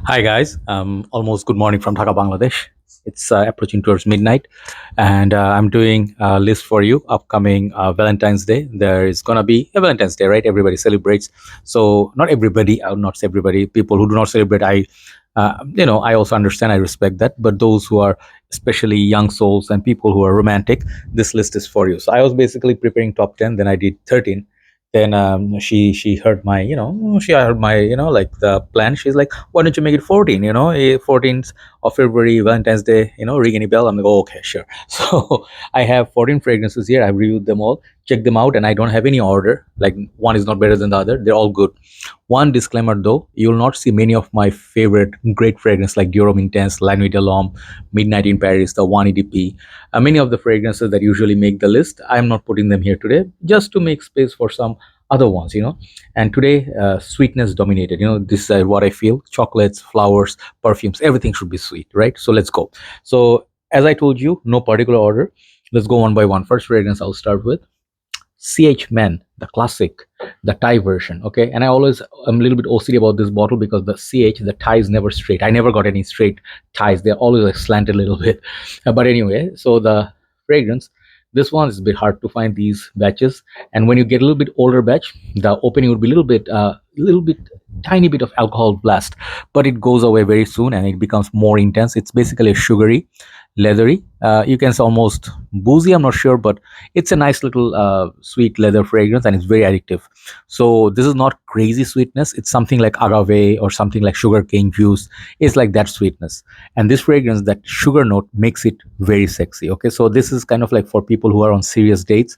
Hi guys, almost good morning from Dhaka, Bangladesh. It's approaching towards midnight, and I'm doing a list for you. Upcoming Valentine's Day. There is gonna be a Valentine's Day, right? Everybody celebrates. So not everybody, I will not say everybody. People who do not celebrate, I also understand. I respect that. But those who are especially young souls and people who are romantic, this list is for you. So I was basically preparing top 10. Then I did 13. Then she heard my she heard my like the plan. She's like, why don't you make it 14? 14th of February, Valentine's Day, ring any bell? I'm like, oh, okay, sure. So I have 14 fragrances here. I've reviewed them all, checked them out, and I don't have any order. Like, one is not better than the other. They're all good. One disclaimer though, you will not see many of my favorite great fragrances like Durham Intense, La Nuit de l'Homme, Midnight in Paris, the 1 EDP. Many of the fragrances that usually make the list, I'm not putting them here today just to make space for some other ones. And today, sweetness dominated. This is what I feel. Chocolates, flowers, perfumes, everything should be sweet, right? So let's go. So as I told you, no particular order. Let's go one by one. First fragrance I'll start with Chman, the classic, the Thai version. Okay, and I'm a little bit OCD about this bottle because the the Thai is never straight. I never got any straight ties. They're always like slanted a little bit. But anyway, so the fragrance. This one is a bit hard to find these batches, and when you get a little bit older batch, the opening would be little bit, tiny bit of alcohol blast, but it goes away very soon and it becomes more intense. It's basically a sugary, leathery. You can say almost boozy. I'm not sure, but it's a nice little sweet leather fragrance and it's very addictive. So this is not crazy sweetness. It's something like agave or something like sugar cane juice. It's like that sweetness. And this fragrance, that sugar note makes it very sexy. Okay, so this is kind of like for people who are on serious dates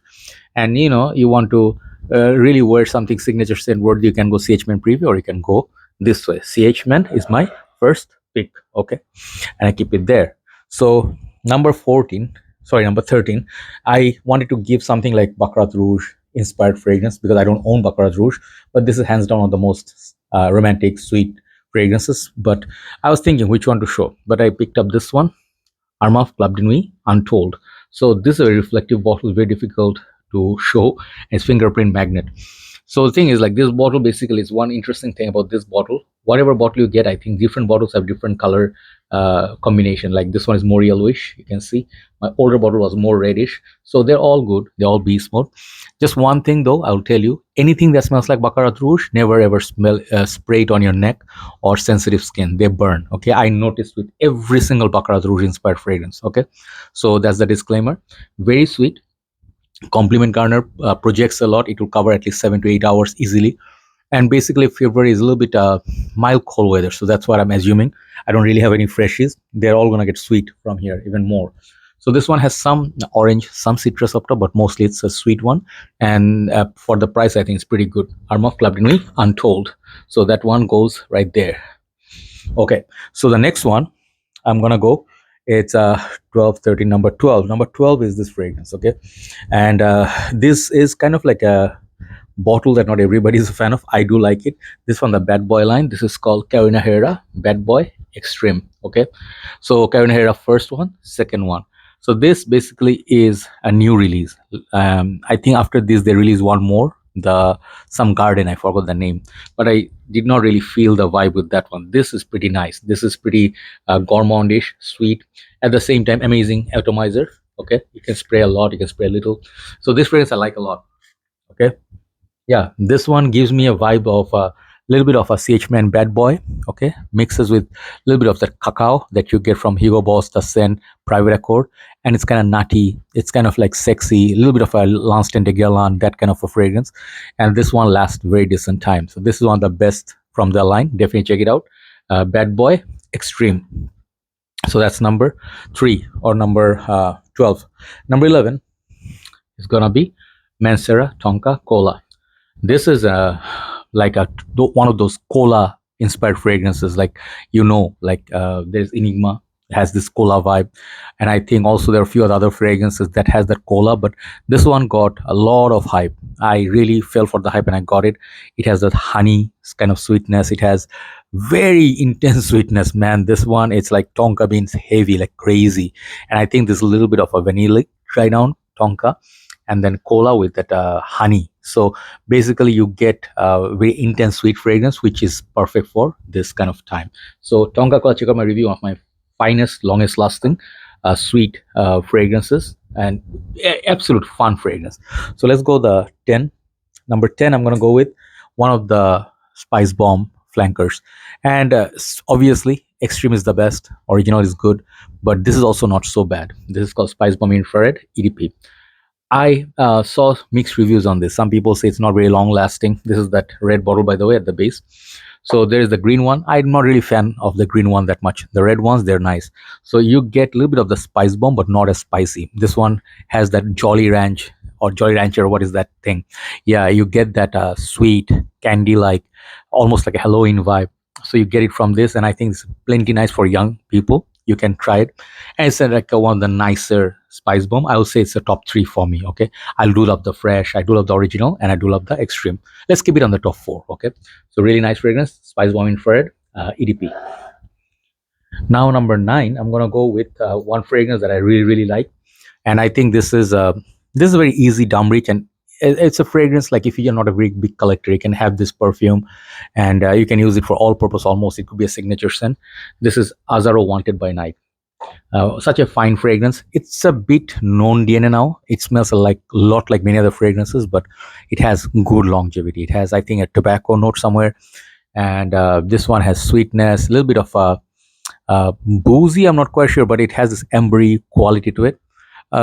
and you want to really wear something signature scent worthy. You can go CHMan preview or you can go this way. CHMan is my first pick. Okay, and I keep it there. So number 13, I wanted to give something like Baccarat Rouge inspired fragrance because I don't own Baccarat Rouge, but this is hands down one of the most romantic, sweet fragrances. But I was thinking which one to show, but I picked up this one, Armaf Club de Nuit Untold. So this is a very reflective bottle, very difficult to show. It's fingerprint magnet. So the thing is, like, this bottle basically is one interesting thing about this bottle. Whatever bottle you get, I think different bottles have different color combination. Like this one is more yellowish. You can see my older bottle was more reddish. So they're all good. They all beast mode. Just one thing though, I'll tell you: anything that smells like Baccarat Rouge, never ever spray it on your neck or sensitive skin. They burn. Okay, I noticed with every single Baccarat Rouge inspired fragrance. Okay, so that's the disclaimer. Very sweet. Compliment Garner projects a lot. It will cover at least 7 to 8 hours easily. And basically, February is a little bit mild cold weather, so that's what I'm assuming. I don't really have any freshies. They're all gonna get sweet from here, even more. So this one has some orange, some citrus up top, but mostly it's a sweet one. And for the price, I think it's pretty good. Armaf Club de Nuit Untold. So that one goes right there. Okay. So the next one, I'm gonna go. It's 12, 13, number 12. Number 12 is this fragrance. Okay, and this is kind of like a bottle that not everybody is a fan of. I do like it. This from the Bad Boy line. This is called Carolina Herrera Bad Boy Extreme. Okay, so Carolina Herrera first one, second one. So this basically is a new release. I think after this they release one more. The some garden, I forgot the name, but I did not really feel the vibe with that one. This is pretty nice. This is pretty gourmandish, sweet, at the same time amazing atomizer. Okay, you can spray a lot, you can spray a little. So this fragrance I like a lot. Okay, yeah, this one gives me a vibe of a little bit of a CHMan Bad Boy. Okay, mixes with a little bit of that cacao that you get from Hugo Boss, the Sen, Private Accord, and it's kind of nutty. It's kind of like sexy, a little bit of a Lanston de Guerlain, that kind of a fragrance. And this one lasts very decent time. So this is one of the best from the line. Definitely check it out. Bad Boy Extreme. So that's number 3 or number 12. Number 11 is gonna be Mancera Tonka Cola. This is like one of those cola inspired fragrances, like like there's Enigma has this cola vibe, and I think also there are a few other fragrances that has that cola, but this one got a lot of hype. I really fell for the hype and I got it. It has that honey kind of sweetness. It has very intense sweetness, man. This one, it's like tonka beans heavy, like crazy, and I think there's a little bit of a vanilla dry down tonka, and then cola with that honey So basically you get very intense sweet fragrance, which is perfect for this kind of time. So Tonka Cola, check out my review of my finest, longest lasting sweet fragrances, and absolute fun fragrance. So let's go the 10. Number 10, I'm going to go with one of the Spicebomb flankers. And obviously, Extreme is the best, original is good, but this is also not so bad. This is called Spicebomb Infrared EDP. I saw mixed reviews on this. Some people say it's not very long lasting. This is that red bottle, by the way, at the base. So there is the green one. I'm not really a fan of the green one that much. The red ones, they're nice. So you get a little bit of the spice bomb, but not as spicy. This one has that Jolly Ranch or Jolly Rancher. What is that thing? Yeah, you get that sweet candy like, almost like a Halloween vibe. So you get it from this, and I think it's plenty nice for young people. You can try it, and it's like one of the nicer spice bomb. I will say it's a top 3 for me. Okay, I do love the fresh, I do love the original, and I do love the extreme. Let's keep it on the top 4. Okay, so really nice fragrance, Spicebomb Infrared EDP. Now number 9, I'm gonna go with one fragrance that I really like, and I think this is a very easy dumb reach, and it's a fragrance like if you're not a very big collector, you can have this perfume, and you can use it for all purpose almost. It could be a signature scent. This is Azzaro Wanted by Night. Such a fine fragrance. It's a bit known DNA now. It smells like a lot like many other fragrances, but it has good longevity. It has, I think, a tobacco note somewhere, and this one has sweetness, a little bit of boozy. I'm not quite sure, but it has this ambery quality to it.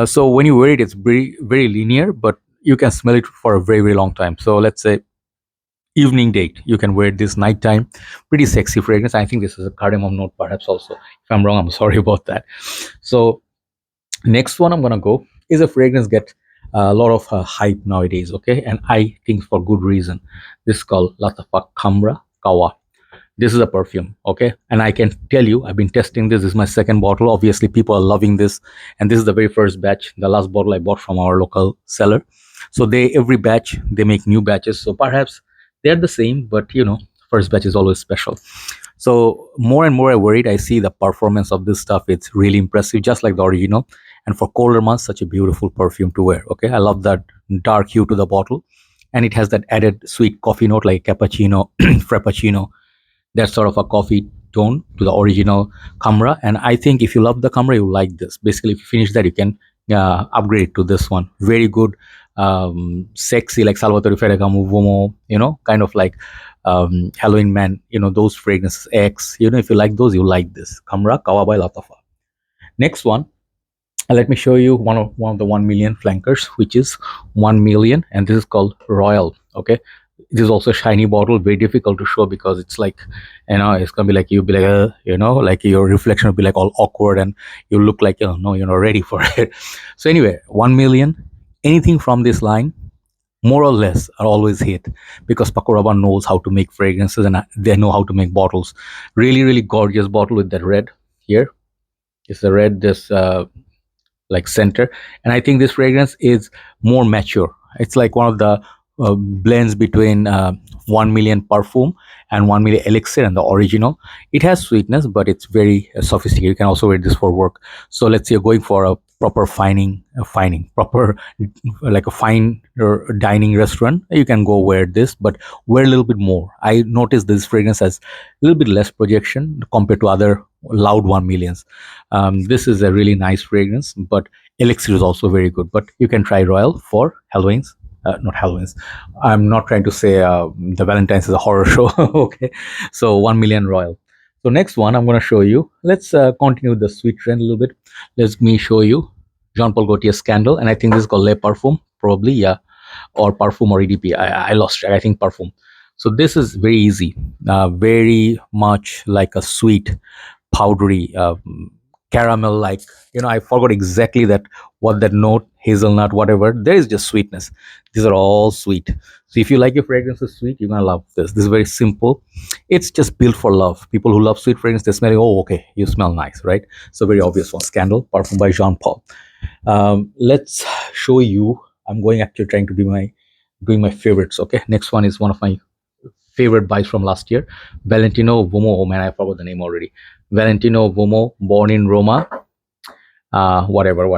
So when you wear it, it's very linear, but you can smell it for a very long time. So let's say evening date, you can wear this nighttime. Pretty sexy fragrance. I think this is a cardamom note perhaps also. If I'm wrong, I'm sorry about that. So next one I'm gonna go is a fragrance get a lot of hype nowadays. Okay, and I think for good reason. This is called Lattafa Khamrah Qahwa. This is a perfume. Okay, and I can tell you, I've been testing this. This is my second bottle. Obviously people are loving this, and this is the very first batch. The last bottle I bought from our local seller. So they, every batch they make new batches, so perhaps they're the same, but you know, first batch is always special. So more and more I worried, I see the performance of this stuff. It's really impressive, just like the original. And for colder months, such a beautiful perfume to wear. Okay, I love that dark hue to the bottle, and it has that added sweet coffee note like cappuccino, frappuccino, that sort of a coffee tone to the original Khamrah. And I think if you love the Khamrah, you like this. Basically, if you finish that, you can upgrade to this one. Very good, sexy, like Salvatore Ferragamo, Uomo, you know, kind of like Halloween Man, you know, those fragrances, X, you know, if you like those, you like this. Khamrah Qahwa by Lattafa. Next one, let me show you one of the 1 million flankers, which is 1 million, and this is called Royal. Okay, this is also a shiny bottle, very difficult to show because it's like, you know, it's gonna be like, you'll be like you know, like your reflection will be like all awkward, and you look like, you know, no, you're not ready for it. So anyway, 1 million, anything from this line more or less are always hit, because Paco Rabanne knows how to make fragrances, and they know how to make bottles. Really gorgeous bottle with that red here. It's the red, this like center, and I think this fragrance is more mature. It's like one of the blends between 1 million Parfum and 1 million Elixir and the original. It has sweetness, but it's very sophisticated. You can also wear this for work. So let's say you're going for a proper proper like a fine dining restaurant, you can go wear this, but wear a little bit more. I noticed this fragrance has a little bit less projection compared to other loud 1 millions. This is a really nice fragrance, but Elixir is also very good. But you can try Royal for Halloween's. Not Halloween's. I'm not trying to say the Valentine's is a horror show. Okay, so 1 million Royal. So next one I'm going to show you. Let's continue the sweet trend a little bit. Let me show you Jean Paul Gaultier Scandal, and I think this is called Le Parfum, probably, yeah, or Parfum or EDP. I lost track. I think Parfum. So this is very easy, very much like a sweet, powdery, caramel, like, you know, I forgot exactly that what that note, hazelnut, whatever. There is just sweetness. These are all sweet. So if you like your fragrances sweet, you're gonna love this. This is very simple. It's just built for love. People who love sweet fragrance, they smell, oh, okay, you smell nice, right? So very obvious one. Scandal, Parfum by Jean Paul. Let's show you. I'm going actually trying to be doing my favorites. Okay, next one is one of my favorite buys from last year, Valentino Homme. Oh man, I forgot the name already. Valentino Homme, born in Roma. Whatever.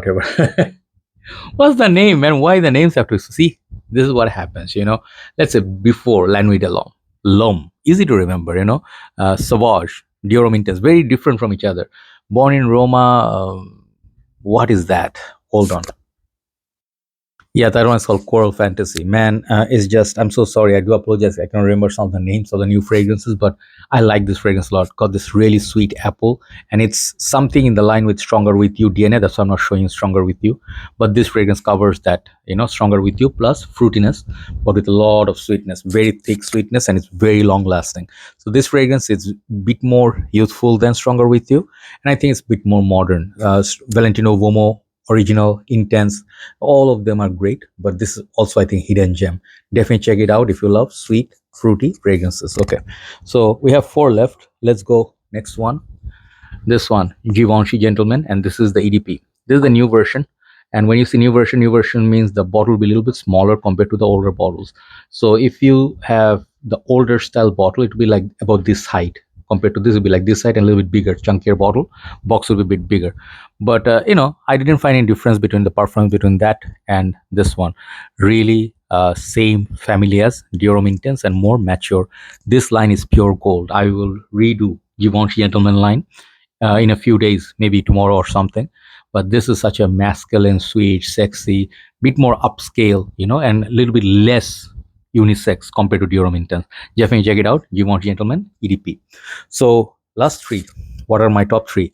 What's the name, man? Why the names have to see? This is what happens, let's say before La Nuit de L'Homme, easy to remember, Sauvage, Dior Intense, very different from each other. Born in Roma, what is that? Hold on. Yeah, that one's called Coral Fantasy. Man, it's just, I'm so sorry. I do apologize. I can't remember some of the names of the new fragrances, but I like this fragrance a lot. Got this really sweet apple, and it's something in the line with Stronger With You DNA. That's why I'm not showing Stronger With You. But this fragrance covers that, Stronger With You plus fruitiness, but with a lot of sweetness, very thick sweetness, and it's very long lasting. So this fragrance is a bit more youthful than Stronger With You, and I think it's a bit more modern. Valentino Homme, original, intense, all of them are great, but this is also, I think, hidden gem. Definitely check it out if you love sweet fruity fragrances. Okay, so we have 4 left. Let's go next one. This one, Givenchy Gentleman, and this is the EDP. This is the new version, and when you see new version means the bottle will be a little bit smaller compared to the older bottles. So if you have the older style bottle, it will be like about this height. Compared to this, it will be like this height and a little bit bigger, chunkier bottle. Box will be a bit bigger. But I didn't find any difference between the perfume between that and this one. Really, same family as Dior Intense and more mature. This line is pure gold. I will redo Givenchy Gentleman line in a few days, maybe tomorrow or something. But this is such a masculine, sweet, sexy, bit more upscale, and a little bit less unisex compared to Dior Intense. Definitely check it out. Givenchy Gentleman EDP. So last 3. What are my top 3?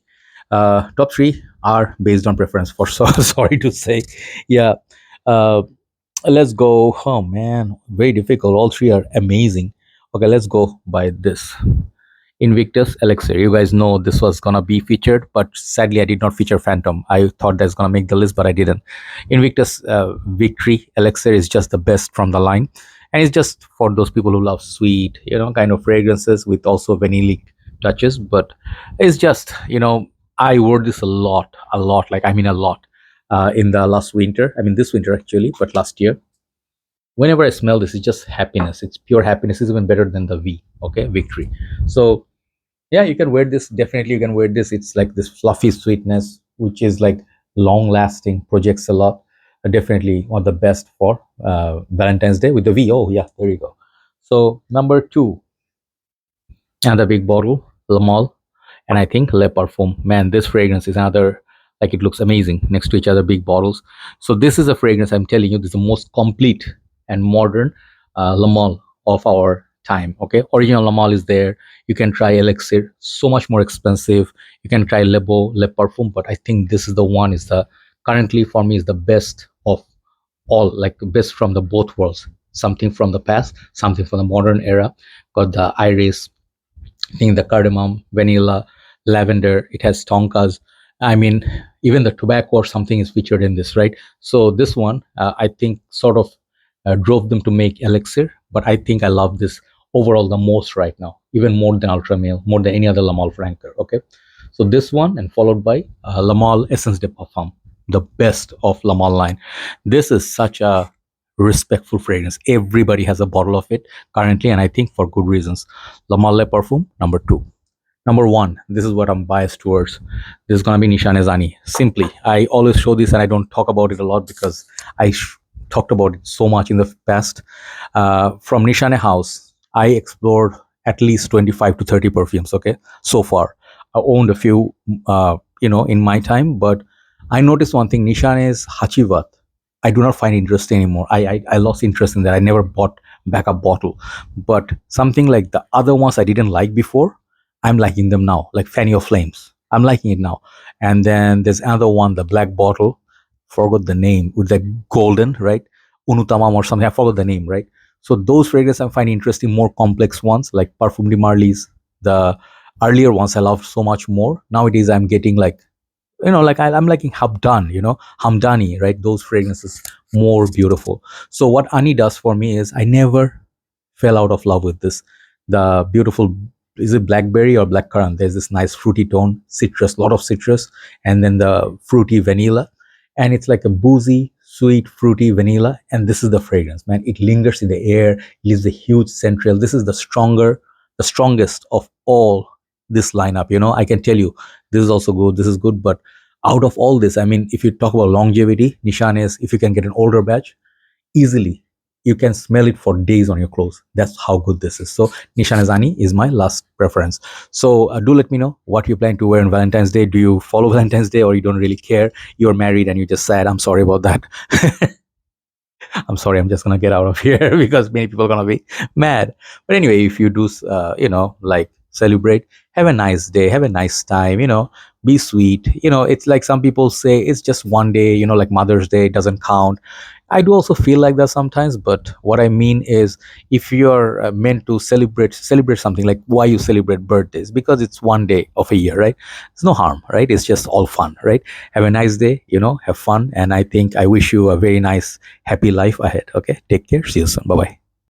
Top 3 are based on preference. For so sorry to say, yeah. Uh, let's go. Oh man, very difficult. All 3 are amazing. Okay, let's go by this. Invictus Elixir. You guys know this was gonna be featured, but sadly I did not feature Phantom. I thought that's gonna make the list, but I didn't. Invictus Victory Elixir is just the best from the line, and it's just for those people who love sweet, kind of fragrances with also vanillic touches. But it's just, I wore this a lot, like I mean a lot, in the last winter. I mean this winter actually, but last year. Whenever I smell this, it's just happiness. It's pure happiness. It's even better than the V. Okay, Victory. So yeah, you can wear this. Definitely you can wear this. It's like this fluffy sweetness which is like long lasting, projects a lot. Definitely one of the best for Valentine's Day with the V. Oh yeah, there you go. So number 2, another big bottle, Lamal, and I think Le Parfum. Man, this fragrance is another, like, it looks amazing next to each other, big bottles. So this is a fragrance, I'm telling you, this is the most complete and modern Lamal of our time. Okay, original Lamal is there. You can try Elixir, so much more expensive. You can try Le Parfum, but I think this is the one, is the currently for me is the best of all, like best from the both worlds. Something from the past, something from the modern era. Got the iris, I think the cardamom, vanilla, lavender. It has tonkas. I mean, even the tobacco or something is featured in this, right? So this one, I think, sort of drove them to make Elixir, but I think I love this overall the most right now, even more than Ultra Male, more than any other Lamal Franker. Okay, so this one, and followed by Lamal Essence de Parfum, the best of Lamal line. This is such a respectful fragrance. Everybody has a bottle of it currently, and I think for good reasons. Lamal Le Parfum, number 2. Number 1, this is what I'm biased towards. This is gonna be Nishane Ani. Simply, I always show this and I don't talk about it a lot because I talked about it so much in the past. From Nishane House, I explored at least 25 to 30 perfumes. Okay, so far, I owned a few, in my time, but I noticed one thing: Nishane's Hachivat, I do not find interest anymore. I lost interest in that. I never bought backup bottle, but something like the other ones I didn't like before, I'm liking them now. Like Fanny of Flames, I'm liking it now. And then there's another one, the black bottle, forgot the name, with the golden, right? Unutamam or something. I forgot the name, right? So those fragrances I find interesting, more complex ones like Parfum de Marly's. The earlier ones I loved so much more. Nowadays I'm getting like, like I'm liking Habdan, Hamdani, right? Those fragrances more beautiful. So what Ani does for me is I never fell out of love with this. The beautiful, is it blackberry or blackcurrant? There's this nice fruity tone, citrus, lot of citrus, and then the fruity vanilla, and it's like a boozy, sweet, fruity vanilla. And this is the fragrance, man. It lingers in the air, leaves a huge central. This is the strongest of all this lineup. I can tell you, this is also good. This is good, but out of all this, I mean, if you talk about longevity, Nishane is, if you can get an older batch, easily you can smell it for days on your clothes. That's how good this is. So Nishane Ani is my last preference. So do let me know what you plan to wear on Valentine's Day. Do you follow Valentine's Day, or you don't really care? You're married and you just sad. I'm sorry about that. I'm sorry, I'm just gonna get out of here because many people are gonna be mad. But anyway, if you do, like celebrate, have a nice day, have a nice time, be sweet. It's like some people say it's just one day, like Mother's Day doesn't count. I do also feel like that sometimes, but what I mean is, if you're meant to celebrate something, like why you celebrate birthdays, because it's one day of a year, right? There's no harm, right? It's just all fun, right? Have a nice day, have fun, and I think I wish you a very nice, happy life ahead. Okay, take care. See you soon. Bye bye.